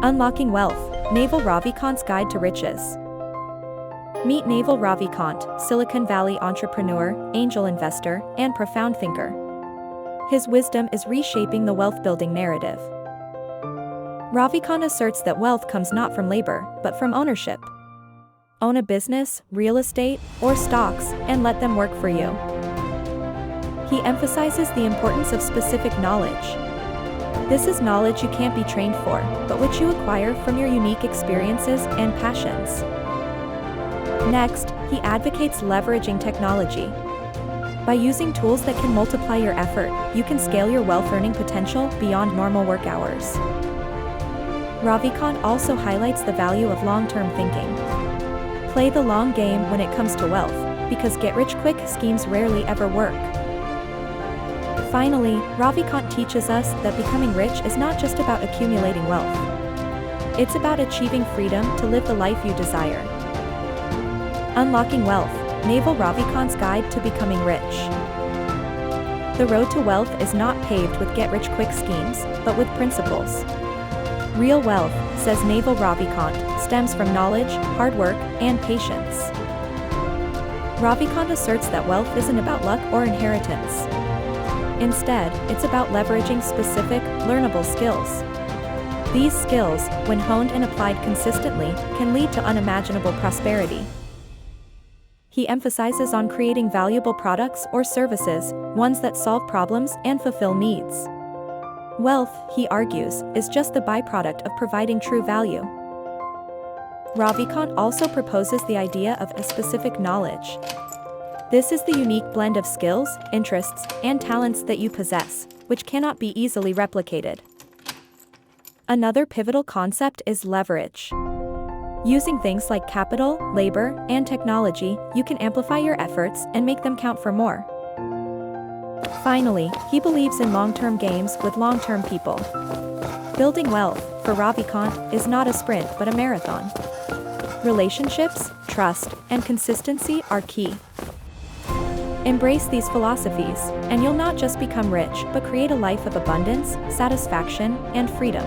Unlocking Wealth, Naval Ravikant's Guide to Riches. Meet Naval Ravikant, Silicon Valley entrepreneur, angel investor, and profound thinker. His wisdom is reshaping the wealth-building narrative. Ravikant asserts that wealth comes not from labor, but from ownership. Own a business, real estate, or stocks, and let them work for you. He emphasizes the importance of specific knowledge. This is knowledge you can't be trained for, but which you acquire from your unique experiences and passions. Next, he advocates leveraging technology. By using tools that can multiply your effort, you can scale your wealth-earning potential beyond normal work hours. Ravikant also highlights the value of long-term thinking. Play the long game when it comes to wealth, because get-rich-quick schemes rarely ever work. Finally, Ravikant teaches us that becoming rich is not just about accumulating wealth. It's about achieving freedom to live the life you desire. Unlocking Wealth, Naval Ravikant's Guide to Becoming Rich. The road to wealth is not paved with get-rich-quick schemes, but with principles. Real wealth, says Naval Ravikant, stems from knowledge, hard work, and patience. Ravikant asserts that wealth isn't about luck or inheritance. Instead, it's about leveraging specific, learnable skills. These skills, when honed and applied consistently, can lead to unimaginable prosperity. He emphasizes on creating valuable products or services, ones that solve problems and fulfill needs. Wealth, he argues, is just the byproduct of providing true value. Ravikant also proposes the idea of a specific knowledge. This is the unique blend of skills, interests, and talents that you possess, which cannot be easily replicated. Another pivotal concept is leverage. Using things like capital, labor, and technology, you can amplify your efforts and make them count for more. Finally, he believes in long-term games with long-term people. Building wealth, for Ravikant, is not a sprint but a marathon. Relationships, trust, and consistency are key. Embrace these philosophies, and you'll not just become rich but create a life of abundance, satisfaction, and freedom.